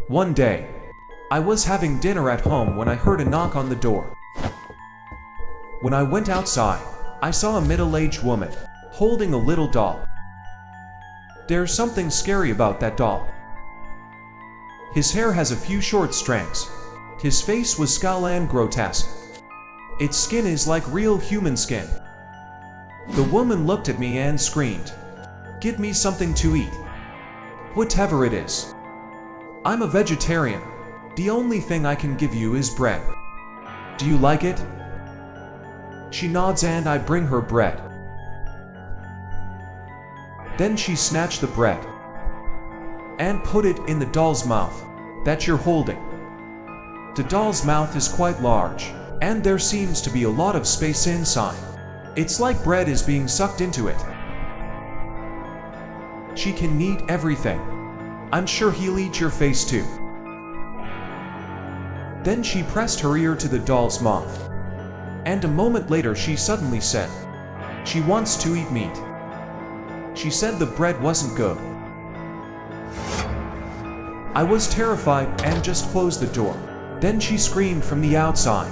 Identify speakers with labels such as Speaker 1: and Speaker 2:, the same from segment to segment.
Speaker 1: One day, I was having dinner at home when I heard a knock on the door. When I went outside, I saw a middle-aged woman holding a little doll. There's something scary about that doll. His hair has a few short strands. His face was skull and grotesque. Its skin is like real human skin. The woman looked at me and screamed, "Give me something to eat. Whatever it is. I'm a vegetarian. The only thing I can give you is bread. Do you like it?" She nods and I bring her bread. Then she snatched the bread and put it in the doll's mouth that you're holding. The doll's mouth is quite large, and there seems to be a lot of space inside. It's like bread is being sucked into it. She can eat everything. I'm sure he'll eat your face too. Then she pressed her ear to the doll's mouth, and a moment later she suddenly said, she wants to eat meat. She said the bread wasn't good. I was terrified and just closed the door. Then she screamed from the outside,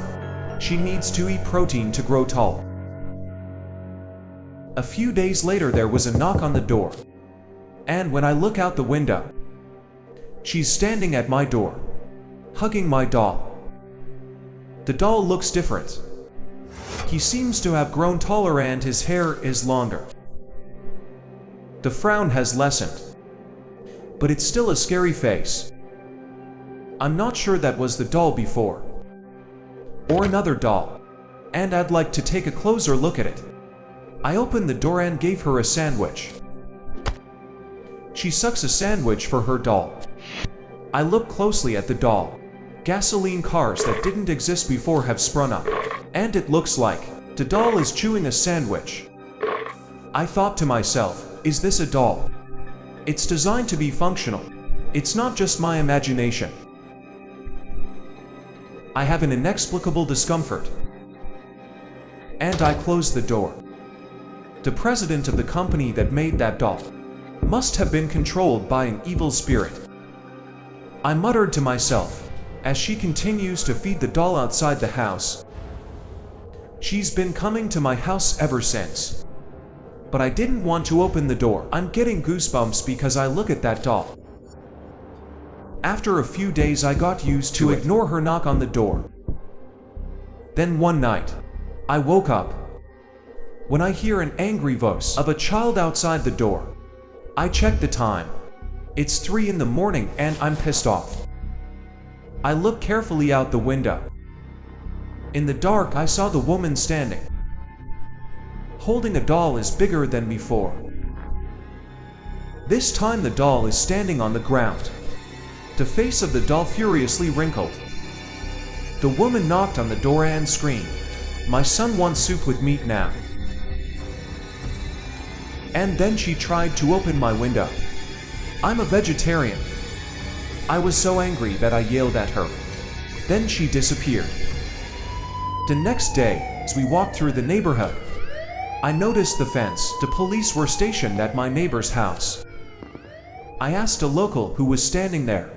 Speaker 1: she needs to eat protein to grow tall. A few days later there was a knock on the door, and when I look out the window, she's standing at my door, hugging my doll. The doll looks different. He seems to have grown taller and his hair is longer. The frown has lessened, but it's still a scary face. I'm not sure that was the doll before, or another doll, and I'd like to take a closer look at it. I opened the door and gave her a sandwich. She sucks a sandwich for her doll. I look closely at the doll. Gasoline cars that didn't exist before have sprung up, and it looks like the doll is chewing a sandwich. I thought to myself, is this a doll? It's designed to be functional. It's not just my imagination. I have an inexplicable discomfort, and I closed the door. The president of the company that made that doll must have been controlled by an evil spirit. I muttered to myself as she continues to feed the doll outside the house. She's been coming to my house ever since. But I didn't want to open the door. I'm getting goosebumps because I look at that doll. After a few days I got used to ignore her knock on the door. Then one night, I woke up when I hear an angry voice of a child outside the door. I check the time. It's 3 in the morning and I'm pissed off. I look carefully out the window. In the dark I saw the woman standing, holding a doll as bigger than before. This time the doll is standing on the ground. The face of the doll furiously wrinkled. The woman knocked on the door and screamed, "My son wants soup with meat now." And then she tried to open my window. I'm a vegetarian. I was so angry that I yelled at her. Then she disappeared. The next day, as we walked through the neighborhood, I noticed the fence. The police were stationed at my neighbor's house. I asked a local who was standing there,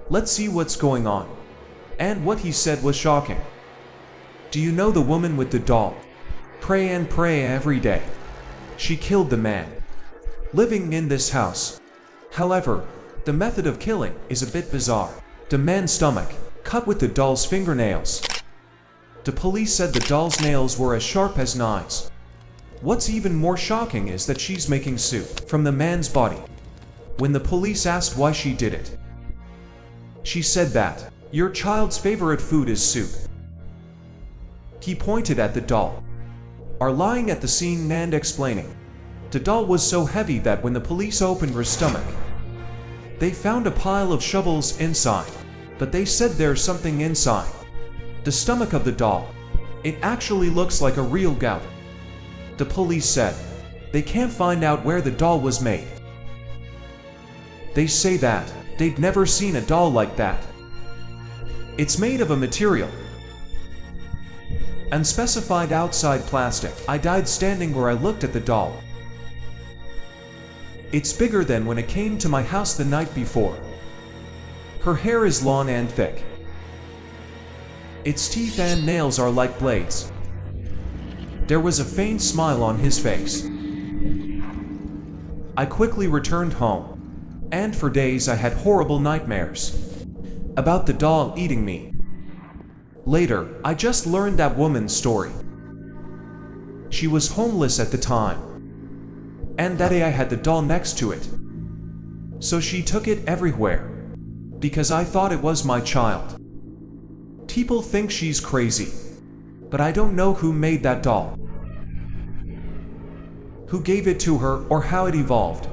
Speaker 1: "Let's see what's going on." And what he said was shocking. "Do you know the woman with the doll? Pray and pray every day. She killed the man living in this house. However, the method of killing is a bit bizarre. The man's stomach cut with the doll's fingernails. The police said the doll's nails were as sharp as knives. What's even more shocking is that she's making soup from the man's body. When the police asked why she did it, she said that your child's favorite food is soup." He pointed at the doll, are lying at the scene and explaining, the doll was so heavy that when the police opened her stomach, they found a pile of shovels inside, but they said there's something inside the stomach of the doll. It actually looks like a real goat. The police said they can't find out where the doll was made. They say that they'd never seen a doll like that. It's made of a material unspecified outside plastic. I died standing where I looked at the doll. It's bigger than when it came to my house the night before. Her hair is long and thick. Its teeth and nails are like blades. There was a faint smile on his face. I quickly returned home, and for days I had horrible nightmares about the doll eating me. Later, I just learned that woman's story. She was homeless at the time, and that day I had the doll next to it. So she took it everywhere, because I thought it was my child. People think she's crazy, but I don't know who made that doll, who gave it to her, or how it evolved.